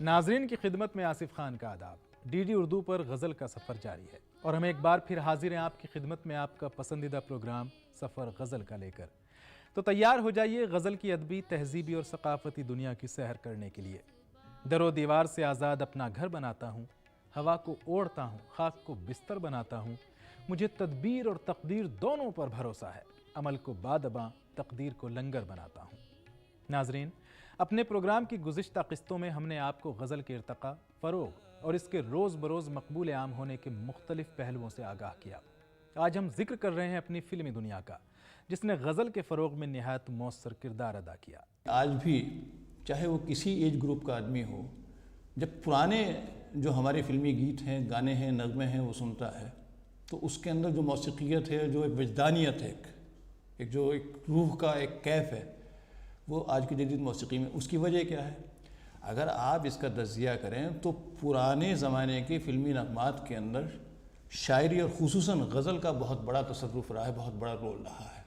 नाजरीन की खिदमत में आसिफ खान का आदाब। डीडी उर्दू पर गज़ल का सफ़र जारी है और हम एक बार फिर हाजिर हैं आपकी खिदमत में आपका पसंदीदा प्रोग्राम सफ़र गज़ल का लेकर। तो तैयार हो जाइए गज़ल की अदबी, तहजीबी और सकाफ़ती दुनिया की सैर करने के लिए। दरो दीवार से आज़ाद अपना घर बनाता हूँ, हवा को ओढ़ता हूँ, खाक को बिस्तर बनाता हूँ। मुझे तदबीर और तकदीर दोनों पर भरोसा है, अमल को बादबां, तकदीर को लंगर बनाता हूँ। नाजरीन, अपने प्रोग्राम की गुज़िश्ता किस्तों में हमने आपको गज़ल के इर्तक़ा, फ़रोग़ और इसके रोज़ बरोज़ मकबूल आम होने के मुख्तलिफ पहलुओं से आगाह किया। आज हम जिक्र कर रहे हैं अपनी फ़िल्मी दुनिया का, जिसने गज़ल के फ़रोग़ में निहायत मौसर किरदार अदा किया। आज भी चाहे वो किसी एज ग्रुप का आदमी हो, जब पुराने जो हमारे फिल्मी गीत हैं, गाने हैं, नग़्मे हैं वो सुनता है तो उसके अंदर जो मौसीक़ियत है, जो एक विजदानियत है, एक जो एक रूह का एक कैफ़ है, वो आज की जदीद मौसीक़ी में। उसकी वजह क्या है? अगर आप इसका तज़किया करें तो पुराने ज़माने के फ़िल्मी नग़मात के अंदर शायरी और ख़ुसूसन गज़ल का बहुत बड़ा तसर्रुफ़ रहा है, बहुत बड़ा रोल रहा है।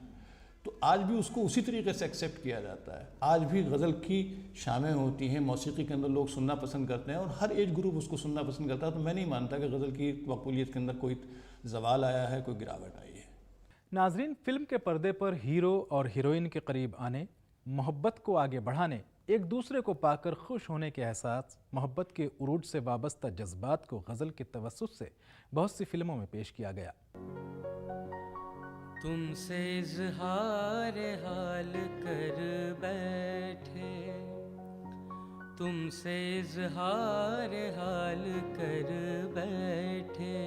तो आज भी उसको उसी तरीके से एक्सेप्ट किया जाता है। आज भी गज़ल की शामें होती हैं, मौसीक़ी के अंदर लोग सुनना पसंद करते हैं और हर एज ग्रुप उसको सुनना पसंद करता है। तो मैं नहीं मानता कि गज़ल की मकबूलियत के अंदर कोई ज़वाल आया है, कोई गिरावट आई है। नाजरीन, फिल्म के पर्दे पर हीरो और हीरोइन के करीब आने, मोहब्बत को आगे बढ़ाने, एक दूसरे को पाकर खुश होने के एहसास, मोहब्बत के उरूज से वाबस्ता जज्बात को गज़ल के तवस्सुत से बहुत सी फिल्मों में पेश किया गया। तुमसे इज़हार हाल कर बैठे, तुमसे इज़हार हाल कर बैठे,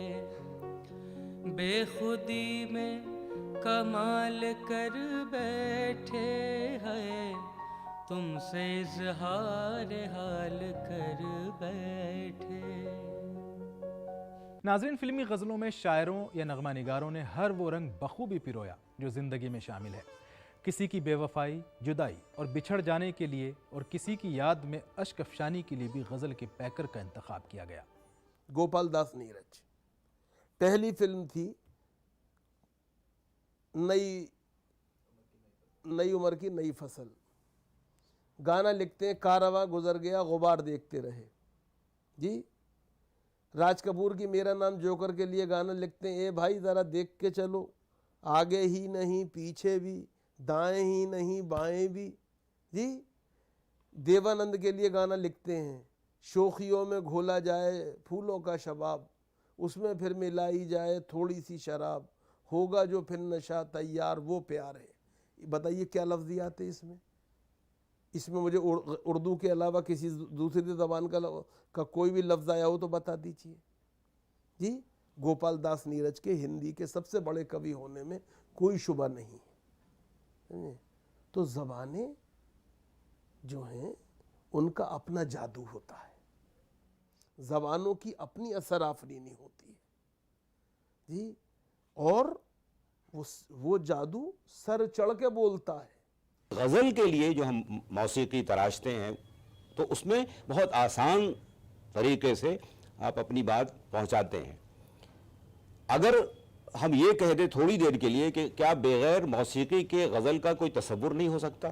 बेखुदी में कमाल कर बैठे हैं, तुमसे इज़हार हाल कर बैठे। नाज़रीन, फिल्मी गज़लों में शायरों या नग़मा निगारों ने हर वो रंग बखूबी पिरोया जो ज़िंदगी में शामिल है। किसी की बेवफाई, जुदाई और बिछड़ जाने के लिए और किसी की याद में अश्क अफ़शानी के लिए भी गज़ल के पैकर का इंतखाब किया गया। गोपाल दास नीरज पहली फिल्म थी, नई उम्र की नई फसल। गाना लिखते हैं, कारवां गुजर गया गुबार देखते रहे जी। राज कपूर की मेरा नाम जोकर के लिए गाना लिखते हैं, ए भाई ज़रा देख के चलो, आगे ही नहीं पीछे भी, दाएं ही नहीं बाएं भी जी। देवानंद के लिए गाना लिखते हैं, शोखियों में घोला जाए फूलों का शबाब, उसमें फिर मिलाई जाए थोड़ी सी शराब, होगा जो फिर नशा तैयार वो प्यार है। बताइए क्या लफ्ज़ियात है इसमें मुझे उर्दू के अलावा किसी दूसरी ज़बान का कोई भी लफ्ज़ आया हो तो बता दीजिए जी। गोपाल दास नीरज के हिंदी के सबसे बड़े कवि होने में कोई शुबा नहीं है। तो ज़बानें जो हैं उनका अपना जादू होता है, ज़बानों की अपनी असर आफरीनी होती है जी। और वो जादू सर चढ़ के बोलता है। गज़ल के लिए जो हम मौसीक़ी तराशते हैं तो उसमें बहुत आसान तरीके से आप अपनी बात पहुंचाते हैं। अगर हम ये कह दें थोड़ी देर के लिए कि क्या बग़ैर मौसीक़ी के गज़ल का कोई तसव्वुर नहीं हो सकता,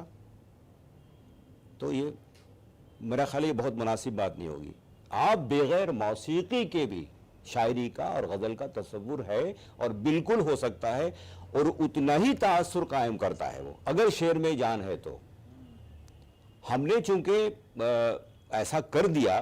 तो ये मेरा ख्याल ये बहुत मुनासिब बात नहीं होगी। आप बग़ैर मौसीक़ी के भी शायरी का और गज़ल का तसव्वुर है और बिल्कुल हो सकता है और उतना ही तासुर कायम करता है वो, अगर शेर में जान है तो। हमने चूंकि ऐसा कर दिया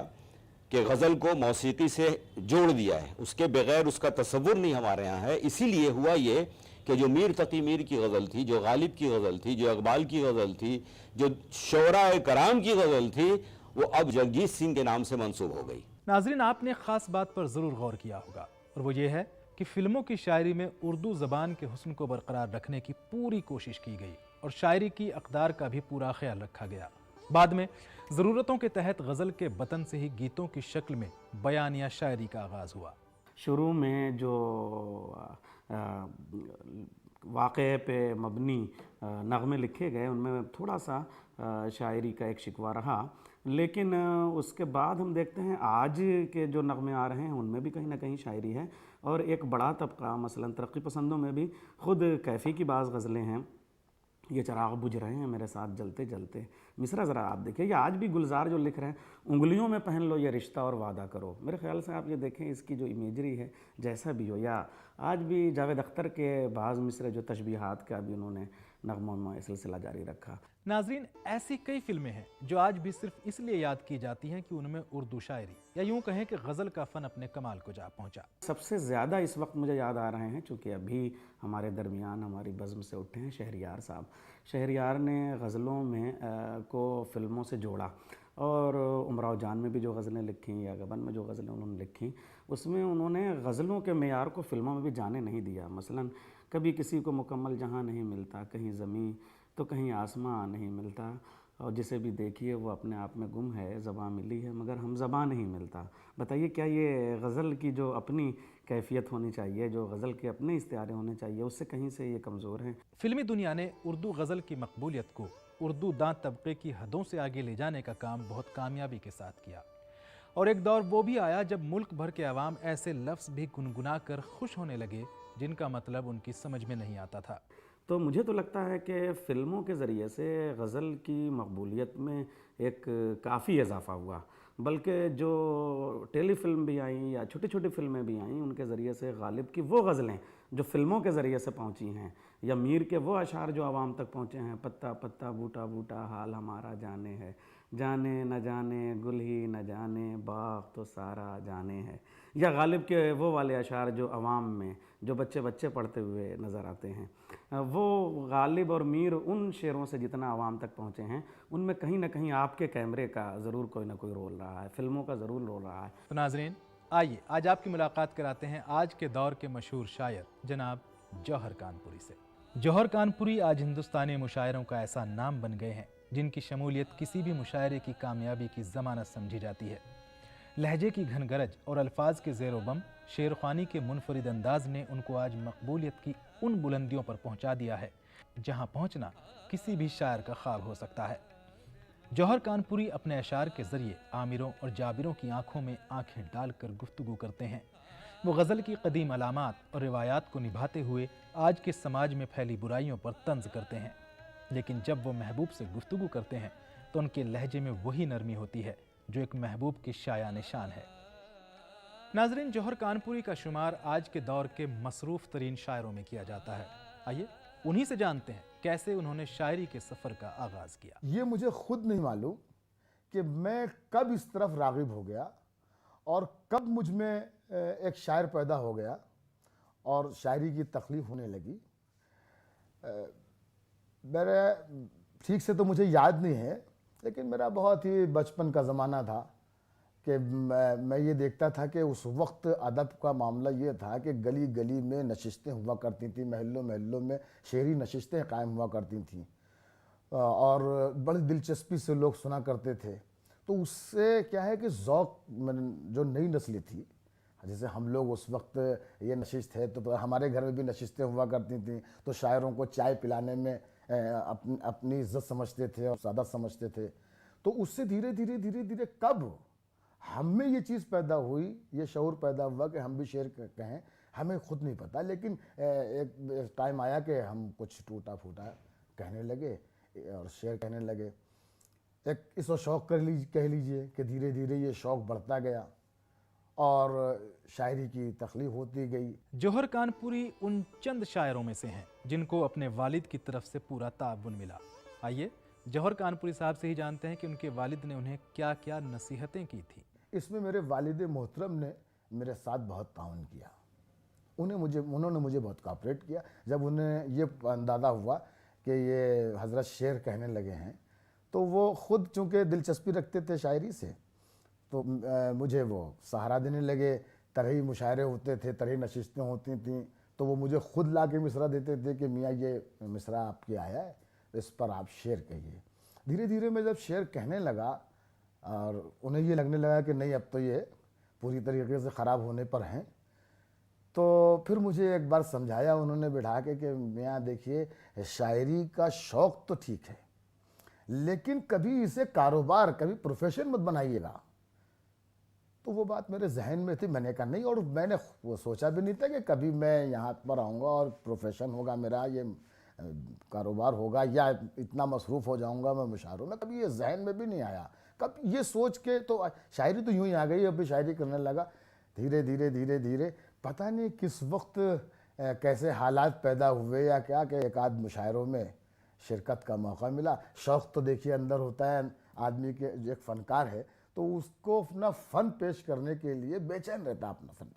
कि गज़ल को मौसीक़ी से जोड़ दिया है, उसके बग़ैर उसका तसव्वुर नहीं हमारे यहाँ है, इसीलिए हुआ ये कि जो मीर तकी मीर की गज़ल थी, जो गालिब की गज़ल थी, जो इकबाल की गज़ल थी, जो शोराए कराम की गज़ल थी, वो अब जगजीत सिंह के नाम से मंसूब हो गई। नाज़रीन, आपने ख़ास बात पर ज़रूर गौर किया होगा और वो ये है कि फ़िल्मों की शायरी में उर्दू ज़बान के हुस्न को बरकरार रखने की पूरी कोशिश की गई और शायरी की अक़दार का भी पूरा ख्याल रखा गया। बाद में ज़रूरतों के तहत गज़ल के बतन से ही गीतों की शक्ल में बयान या शायरी का आगाज़ हुआ। शुरू में जो वाक़े पे मबनी नग़्मे लिखे गए उनमें थोड़ा सा शायरी का एक शिकवा रहा, लेकिन उसके बाद हम देखते हैं आज के जो नग़्मे आ रहे हैं उनमें भी कहीं ना कहीं शायरी है। और एक बड़ा तबका मसलन तरक्की पसंदों में भी ख़ुद कैफ़ी की बाज़ गज़लें हैं ये चिराग बुझ रहे हैं मेरे साथ जलते जलते। मिसरा ज़रा आप देखिए, ये आज भी गुलजार जो लिख रहे हैं, उंगलियों में पहन लो ये रिश्ता और वादा करो। मेरे ख्याल से आप ये देखें इसकी जो इमेजरी है, जैसा भी हो, या आज भी जावेद अख्तर के बाज़ मिसरे जो तशबीहात का भी उन्होंने नगमों में सिलसिला जारी रखा। नाजरीन, ऐसी कई फिल्में हैं जो आज भी सिर्फ इसलिए याद की जाती हैं कि उनमें उर्दू शायरी या यूं कहें कि गज़ल का फ़न अपने कमाल को जा पहुंचा। सबसे ज़्यादा इस वक्त मुझे याद आ रहे हैं, चूँकि अभी हमारे दरमियान हमारी बज़्म से उठे हैं, शहरयार साहब। शहरयार ने गज़लों में को फ़िल्मों से जोड़ा, और उमराव जान में भी जो गज़लें लिखी या गबन में जो गज़लें उन्होंने लिखी, उसमें उन्होंने गज़लों के मेयार को फ़िल्मों में भी जाने नहीं दिया। मसलन कभी किसी को मुकम्मल जहाँ नहीं मिलता, कहीं ज़मीं तो कहीं आसमां नहीं मिलता, और जिसे भी देखिए वो अपने आप में गुम है, ज़बां मिली है मगर हम ज़बां नहीं मिलता। बताइए, क्या ये गज़ल की जो अपनी कैफियत होनी चाहिए, जो गज़ल के अपने इस्तिआरे होने चाहिए, उससे कहीं से ये कमज़ोर हैं? फिल्मी दुनिया ने उर्दू गज़ल की मकबूलियत को उर्दू दांत तबके की हदों से आगे ले जाने का काम बहुत कामयाबी के साथ किया, और एक दौर वो भी आया जब मुल्क भर के अवाम ऐसे लफ्ज़ भी गुनगुना कर खुश होने लगे जिनका मतलब उनकी समझ में नहीं आता था। तो मुझे तो लगता है कि फ़िल्मों के ज़रिए से गज़ल की मकबूलियत में एक काफ़ी इजाफ़ा हुआ, बल्कि जो टेलीफिल्म भी आई या छोटी छोटी फ़िल्में भी आईं, उनके ज़रिए से गालिब की वो गज़लें जो फ़िल्मों के ज़रिए से पहुंची हैं, या मीर के वो अशार जो आवाम तक पहुंचे हैं, पत्ता पत्ता बूटा बूटा हाल हमारा जाने है, जाने न जाने गुल ही न जाने बाग तो सारा जाने है, या गालिब के वो वाले अशार जो आवाम में जो बच्चे बच्चे पढ़ते हुए नज़र आते हैं, वो गालिब और मीर उन शेरों से जितना आवाम तक पहुँचे हैं, उनमें कहीं ना कहीं आपके कैमरे का ज़रूर कोई ना कोई रोल रहा है, फ़िल्मों का ज़रूर रोल रहा है। तो नाजरीन, आइए आज आपकी मुलाकात कराते हैं आज के दौर के मशहूर शायर जनाब जौहर कानपुरी से। जौहर कानपुरी आज हिंदुस्तानी मुशायरों का ऐसा नाम बन गए हैं जिनकी शमूलियत किसी भी मुशायरे की कामयाबी की ज़मानत समझी जाती है। लहजे की घनगरज और अल्फाज के ज़ेरो बम, शेर ख़्वानी के मुनफरिद अंदाज ने उनको आज मकबूलियत की उन बुलंदियों पर पहुंचा दिया है जहां पहुंचना किसी भी शायर का ख्वाब हो सकता है। जौहर कानपुरी अपने अशार के ज़रिए आमिरों और जाबिरों की आंखों में आंखें डालकर गुफ्तगू करते हैं। वो गज़ल की कदीम अलामात और रिवायात को निभाते हुए आज के समाज में फैली बुराइयों पर तंज करते हैं, लेकिन जब वो महबूब से गुफ्तगू करते हैं तो उनके लहजे में वही नरमी होती है जो एक महबूब की शाया निशान है। नाजरीन, जौहर कानपुरी का शुमार आज के दौर के मसरूफ़ तरीन शायरों में किया जाता है। आइए उन्हीं से जानते हैं कैसे उन्होंने शायरी के सफ़र का आगाज़ किया। ये मुझे खुद नहीं मालूम कि मैं कब इस तरफ राग़िब हो गया और कब मुझ में एक शायर पैदा हो गया और शायरी की तख्लीक़ होने लगी। मेरे ठीक से तो मुझे याद नहीं है, लेकिन मेरा बहुत ही बचपन का ज़माना था कि मैं ये देखता था कि उस वक्त अदब का मामला ये था कि गली गली में नशिस्तें हुआ करती थी, महल्लों महल्लों में शेरी नशिस्तें कायम हुआ करती थीं और बड़ी दिलचस्पी से लोग सुना करते थे। तो उससे क्या है कि ज़ौक़ जो नई नस्लें थी, जैसे हम लोग उस वक्त ये नशिस्त है तो हमारे घर में भी नशिस्तें हुआ करती थीं, तो शायरों को चाय पिलाने में अपनी इज्जत समझते थे और सादा समझते थे। तो उससे धीरे धीरे धीरे धीरे कब हम में ये चीज़ पैदा हुई, ये शऊर पैदा हुआ कि हम भी शेर कहें, हमें खुद नहीं पता, लेकिन एक टाइम आया कि हम कुछ टूटा फूटा कहने लगे और शेर कहने लगे। एक इसको शौक़ कह लीजिए कि धीरे धीरे ये शौक़ बढ़ता गया और शायरी की तख्लीक़ होती गई। जौहर कानपुरी उन चंद शायरों में से हैं जिनको अपने वालिद की तरफ से पूरा ताउन मिला। आइए जौहर कानपुरी साहब से ही जानते हैं कि उनके वालिद ने उन्हें क्या क्या नसीहतें की थी। इसमें मेरे वालिद मोहतरम ने मेरे साथ बहुत ताउन किया। उन्होंने मुझे बहुत कोऑपरेट किया। जब उन्हें ये अंदाज़ा हुआ कि ये हज़रत शेर कहने लगे हैं, तो वो ख़ुद चूँकि दिलचस्पी रखते थे शायरी से, तो मुझे वो सहारा देने लगे। तरही मुशायरे होते थे, तरही नशिस्तें होती थीं, तो वो मुझे ख़ुद ला के मिसरा देते थे कि मियाँ ये मिसरा आपके आया है, इस पर आप शेर कहिए। धीरे धीरे मैं जब शेर कहने लगा और उन्हें ये लगने लगा कि नहीं, अब तो ये पूरी तरीके से ख़राब होने पर हैं, तो फिर मुझे एक बार समझाया उन्होंने बिठा के कि मियाँ देखिए, शायरी का शौक़ तो ठीक है, लेकिन कभी इसे कारोबार, कभी प्रोफेशन मत बनाइएगा। तो वो बात मेरे जहन में थी, मैंने कहा नहीं, और मैंने वो सोचा भी नहीं था कि कभी मैं यहाँ पर आऊँगा और प्रोफेशन होगा मेरा ये कारोबार होगा या इतना मसरूफ़ हो जाऊंगा मैं मुशायरों में, कभी ये जहन में भी नहीं आया। कब ये सोच के तो शायरी तो यूं ही आ गई, अब भी शायरी करने लगा। धीरे धीरे धीरे धीरे पता नहीं किस वक्त कैसे हालात पैदा हुए या क्या, कि एक आध मुशायरों में शिरकत का मौका मिला। शौक़ तो देखिए अंदर होता है आदमी के, जो एक फ़नकार है तो उसको अपना फ़न पेश करने के लिए बेचैन रहता है अपना फ़न।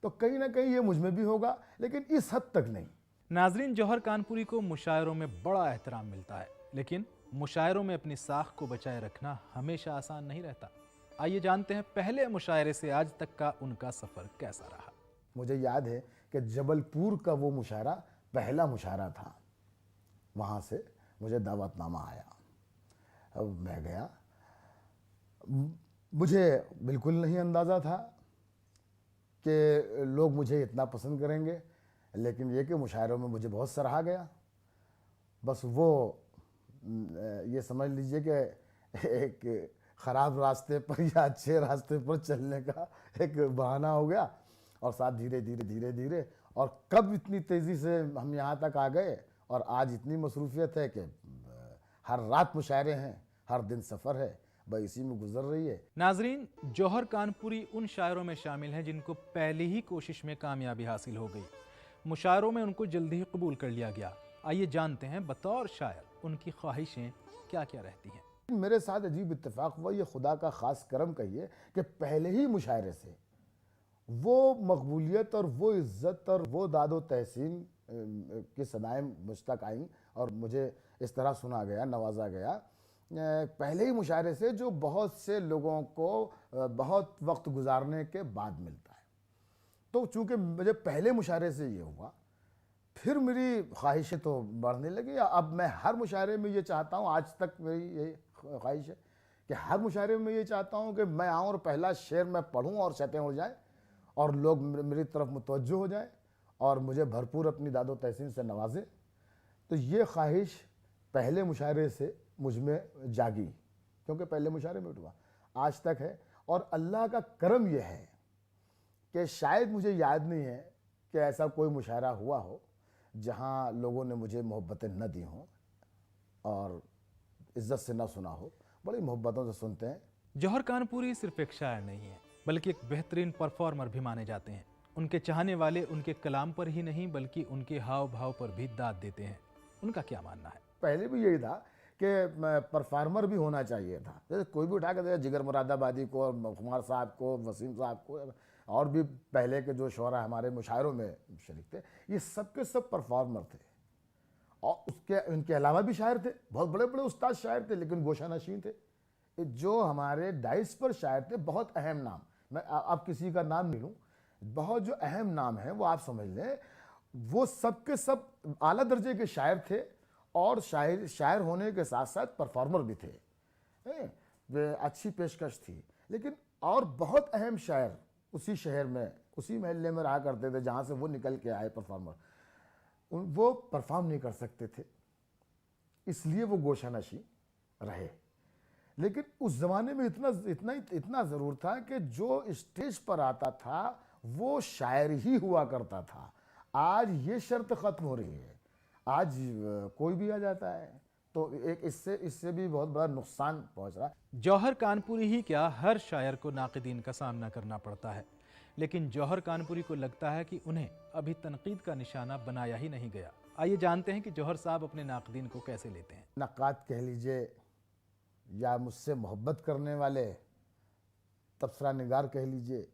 तो कहीं ना कहीं ये मुझ में भी होगा, लेकिन इस हद तक नहीं। नाजरीन, जौहर कानपुरी को मुशायरों में बड़ा एहतराम मिलता है, लेकिन मुशायरों में अपनी साख को बचाए रखना हमेशा आसान नहीं रहता। आइए जानते हैं पहले मुशायरे से आज तक का उनका सफ़र कैसा रहा। मुझे याद है कि जबलपुर का वो मुशायरा पहला मुशायरा था। वहाँ से मुझे दावतनामा आया, अब मैं गया। मुझे बिल्कुल नहीं अंदाज़ा था कि लोग मुझे इतना पसंद करेंगे, लेकिन ये कि मुशायरों में मुझे बहुत सराहा गया। बस वो ये समझ लीजिए कि एक ख़राब रास्ते पर या अच्छे रास्ते पर चलने का एक बहाना हो गया, और साथ धीरे धीरे धीरे धीरे, और कब इतनी तेज़ी से हम यहाँ तक आ गए, और आज इतनी मसरूफियत है कि हर रात मुशायरे हैं, हर दिन सफ़र है, बस इसी में गुजर रही है। नाजरीन, जौहर कानपुरी उन शायरों में शामिल हैं जिनको पहली ही कोशिश में कामयाबी हासिल हो गई। मुशायरों में उनको जल्दी ही कबूल कर लिया गया। आइए जानते हैं बतौर शायर उनकी ख्वाहिशें क्या क्या रहती हैं। मेरे साथ अजीब इत्तेफाक हुआ, ये खुदा का ख़ास करम कहिए, कि पहले ही मुशायरे से वो मकबूलियत और वो इज़्ज़त और वो दादो तहसीन की सदाएँ मुझ तक आईं, और मुझे इस तरह सुना गया, नवाजा गया पहले ही मुशायरे से, जो बहुत से लोगों को बहुत वक्त गुजारने के बाद मिलता है। तो चूँकि मुझे पहले मुशायरे से ये हुआ, फिर मेरी ख्वाहिशें तो बढ़ने लगी। अब मैं हर मुशायरे में ये चाहता हूँ, आज तक मेरी ये ख्वाहिश है कि हर मुशायरे में ये चाहता हूँ कि मैं आऊँ और पहला शेर मैं पढ़ूँ और सतह उड़ जाए, और लोग मेरी तरफ मुतवज्जो हो जाए और मुझे भरपूर अपनी दादो तहसीन से नवाजें। तो ये ख्वाहिश पहले मुशायरे से मुझ में जागी, क्योंकि पहले मुशायरे में उठवा, आज तक है। और अल्लाह का करम यह है कि शायद मुझे याद नहीं है कि ऐसा कोई मुशायरा हुआ हो जहाँ लोगों ने मुझे मोहब्बतें न दी हों और इज़्ज़त से न सुना हो। बड़ी मोहब्बतों से सुनते हैं। जौहर कानपुरी सिर्फ एक शायर नहीं है, बल्कि एक बेहतरीन परफॉर्मर भी माने जाते हैं। उनके चाहने वाले उनके कलाम पर ही नहीं बल्कि उनके हाव भाव पर भी दाद देते हैं। उनका क्या मानना है? पहले भी यही था कि परफॉर्मर भी होना चाहिए था। जैसे कोई भी उठा के जिगर मुरादाबादी को, कुमार साहब को, वसीम साहब को, और भी पहले के जो शोरा हमारे मुशायरों में शरीक थे, ये सब के सब परफॉर्मर थे। और उसके इनके अलावा भी शायर थे, बहुत बड़े बड़े उस्ताद शायर थे, लेकिन गोशा नशीन थे। जो हमारे डाइस पर शायर थे, बहुत अहम नाम, मैं अब किसी का नाम नहीं लूँ, बहुत जो अहम नाम है वो आप समझ लें, वो सब के सब आला दर्जे के शायर थे, और शायर होने के साथ साथ परफॉर्मर भी थे। वे अच्छी पेशकश थी। लेकिन और बहुत अहम शायर उसी शहर में, उसी महल्ले में रहा करते थे जहाँ से वो निकल के आए परफॉर्मर, वो परफॉर्म नहीं कर सकते थे, इसलिए वो गोशानशी रहे। लेकिन उस ज़माने में इतना ज़रूर था कि जो स्टेज पर आता था वो शायर ही हुआ करता था। आज ये शर्त ख़त्म हो रही है, आज कोई भी आ जाता है, तो एक इससे भी बहुत बड़ा नुकसान पहुंच रहा है। जौहर कानपुरी ही क्या, हर शायर को नाक़िदीन का सामना करना पड़ता है, लेकिन जौहर कानपुरी को लगता है कि उन्हें अभी तनकीद का निशाना बनाया ही नहीं गया। आइए जानते हैं कि जौहर साहब अपने नाक़िदीन को कैसे लेते हैं। नक़ाद कह लीजिए या मुझसे मोहब्बत करने वाले तबसरा निगार कह लीजिए,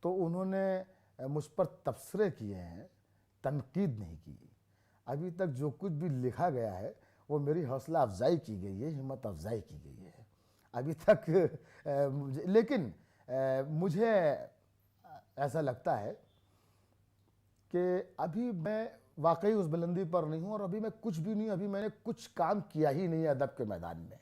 तो उन्होंने मुझ पर तबसरे किए हैं, तनकीद नहीं की। अभी तक जो कुछ भी लिखा गया है वो मेरी हौसला अफजाई की गई है, हिम्मत अफजाई की गई है अभी तक। लेकिन मुझे ऐसा लगता है कि अभी मैं वाकई उस बुलंदी पर नहीं हूँ, और अभी मैं कुछ भी नहीं, अभी मैंने कुछ काम किया ही नहीं है अदब के मैदान में।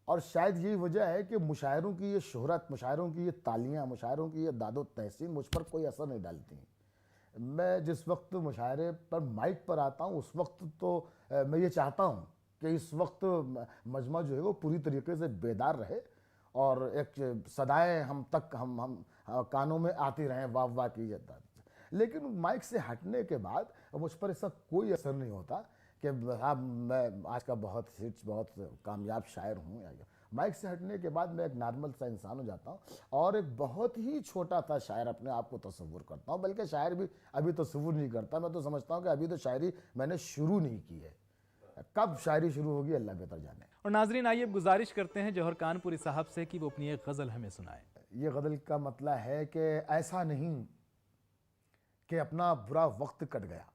और शायद यही वजह है कि मुशायरों की ये शोहरत, मुशायरों की ये तालियाँ, मुशायरों की ये दादो तहसीन मुझ पर कोई असर नहीं डालती। मैं जिस वक्त मुशायरे पर माइक पर आता हूँ उस वक्त तो मैं ये चाहता हूँ कि इस वक्त मजमा जो है वो पूरी तरीके से बेदार रहे, और एक सदाएं हम तक हम कानों में आती रहें, वाह वाह की जाता। लेकिन माइक से हटने के बाद मुझ पर ऐसा कोई असर नहीं होता कि अब मैं आज का बहुत हिट्स बहुत कामयाब शायर हूँ या माइक से हटने के बाद मैं एक नॉर्मल सा इंसान हो जाता हूँ और एक बहुत ही छोटा सा शायर अपने आप को तस्वुर करता हूँ। बल्कि शायर भी अभी तस्वुर नहीं करता, मैं तो समझता हूँ कि अभी तो शायरी मैंने शुरू नहीं की है, कब शायरी शुरू होगी अल्लाह बेहतर जाने। और नाजरीन आइए अब गुजारिश करते हैं जौहर कानपुरी साहब से कि वो अपनी एक गज़ल हमें सुनाएं। ये गज़ल का मतलब है कि ऐसा नहीं कि अपना बुरा वक्त कट गया,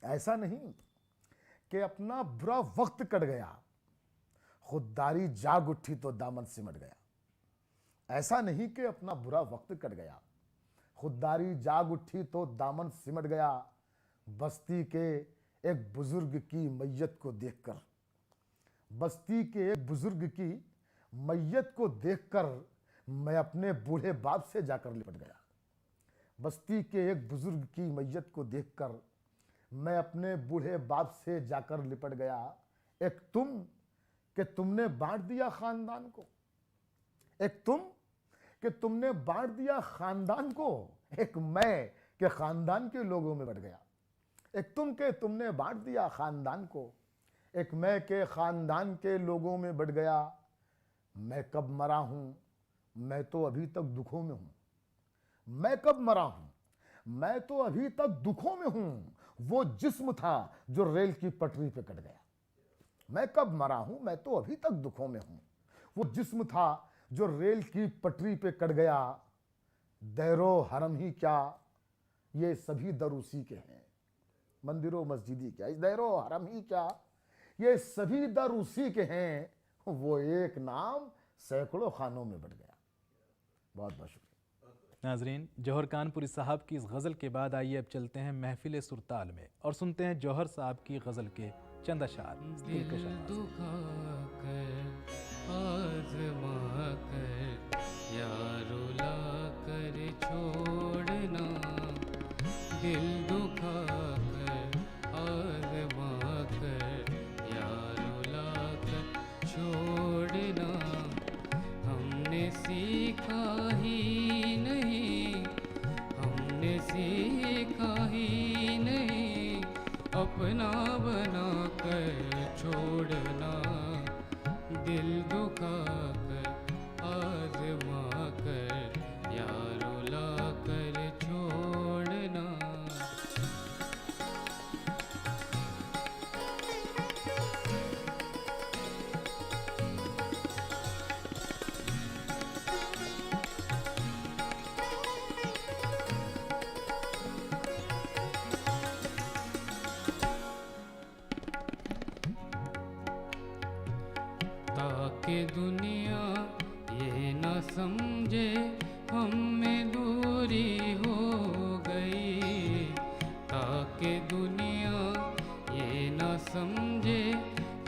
ऐसा नहीं कि अपना बुरा वक्त कट गया, खुददारी जाग उठी तो दामन सिमट गया। ऐसा नहीं कि अपना बुरा वक्त कट गया, खुददारी जाग उठी तो दामन सिमट गया। बस्ती के एक बुजुर्ग की मैयत को देखकर, बस्ती के एक बुजुर्ग की मैयत को देखकर मैं अपने बूढ़े बाप से जाकर लिपट गया। बस्ती के एक बुजुर्ग की मैयत को देखकर मैं अपने बूढ़े बाप से जाकर लिपट गया। एक तुम कि तुमने बांट दिया खानदान को, एक तुम कि तुमने बांट दिया खानदान को, एक मैं के खानदान के लोगों में बट गया। एक तुम के तुमने बांट दिया खानदान को, एक मैं के खानदान के लोगों में बट गया। मैं कब मरा हूँ मैं तो अभी तक दुखों में हूँ, मैं कब मरा हूँ मैं तो अभी तक दुखों में हूँ। वो जिस्म था जो रेल की पटरी पे कट गया। मैं कब मरा हूँ मैं तो अभी तक दुखों में हूँ, वो जिस्म था जो रेल की पटरी पे कट गया। दैरो हरम ही क्या ये सभी दर उसी के हैं, मंदिरों मस्जिदी क्या, इस दैरो हरम ही क्या ये सभी दर उसी के हैं। वो एक नाम सैकड़ों खानों में बट गया। बहुत बहुत शुक्रिया। नाजरीन जौहर कानपुरी साहब की इस गज़ल के बाद आइए अब चलते हैं महफिल सुरताल में और सुनते हैं जौहर साहब की गज़ल के चंद अशार। दिल दुखा कर आज़मा कर या रुला कर छोड़ना, दिल दुखा कर आज़मा कर या रुला कर छोड़ना। हमने सीखा ही नहीं, हमने सीखा ही नहीं अपना बना कर छोड़ना। दिल दुखा कर आज़मा कर या रुला कर छोड़ना। ताकि दुनिया ये न समझे हम में दूरी हो गई, ताकि दुनिया ये न समझे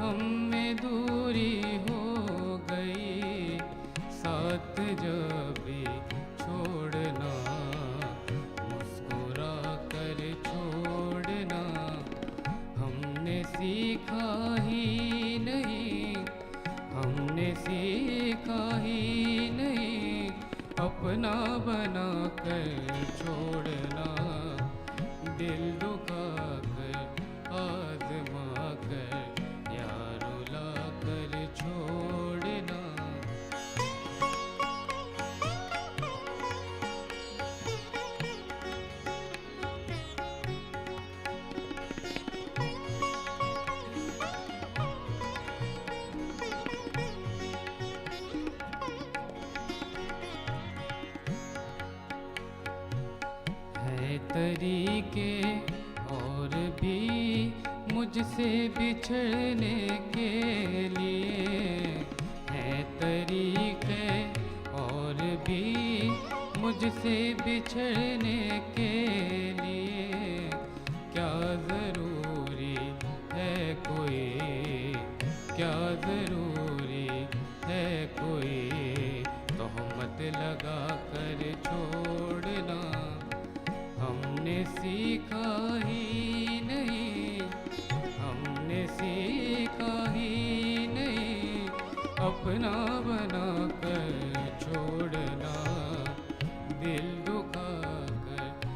हम में दूरी हो गई। साथ जब भी छोड़ना मुस्कुरा कर छोड़ना। हमने सीखा ही नहीं, हमने सीखा ही नहीं अपना बना कर छोड़ना। दिल दुखा कर आज़मा कर या रुला कर छोड़ना। तरीके और भी मुझसे बिछड़ने के लिए हैं, तरीके और भी मुझसे बिछड़ने के लिए। क्या ज़रूरी है कोई, क्या ज़रूरी है कोई तोहमत लगा कर छोड़ना। हमने सीखा ही नहीं, हमने सीखा ही नहीं अपना बना कर छोड़ना। दिल दुखा कर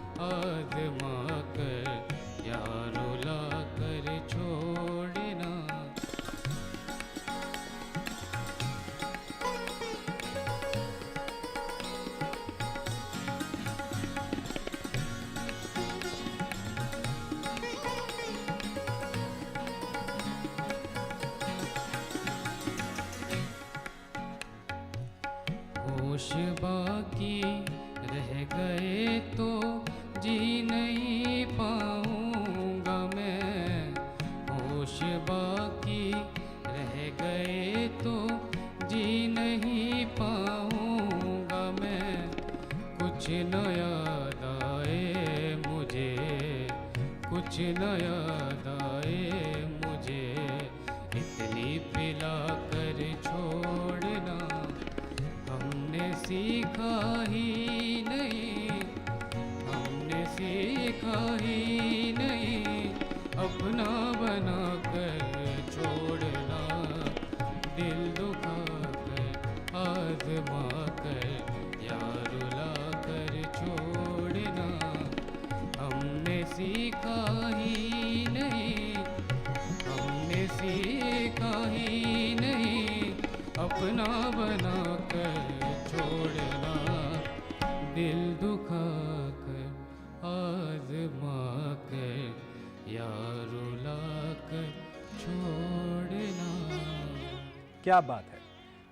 होश बाकी रह गए तो जी नहीं पाऊंगा मैं, होश बाकी रह गए तो जी नहीं पाऊंगा मैं। कुछ न याद आए मुझे, कुछ न याद आए मुझे, इतनी पिला कर छोड़ना हमने सीखा ही नहीं, हमने सीखा ही नहीं। अपना बना कर छोड़ना, दिल दुखा कर आजमा कर या रुला कर छोड़ना हमने सीखा ही नहीं, हमने सीखा ही नहीं। अपना बना कर छोड़ना, दिल दुखा कर आजमा कर या रुला कर छोड़ना। क्या बात है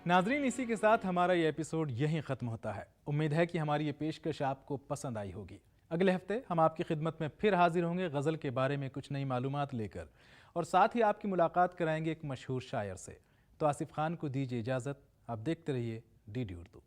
नाजरीन, इसी के साथ हमारा ये एपिसोड यहीं ख़त्म होता है। उम्मीद है कि हमारी ये पेशकश आपको पसंद आई होगी। अगले हफ्ते हम आपकी खिदमत में फिर हाजिर होंगे गज़ल के बारे में कुछ नई मालूमात लेकर, और साथ ही आपकी मुलाकात कराएंगे एक मशहूर शायर से। तो आसिफ खान को दीजिए इजाज़त, आप देखते रहिए DD उर्दू।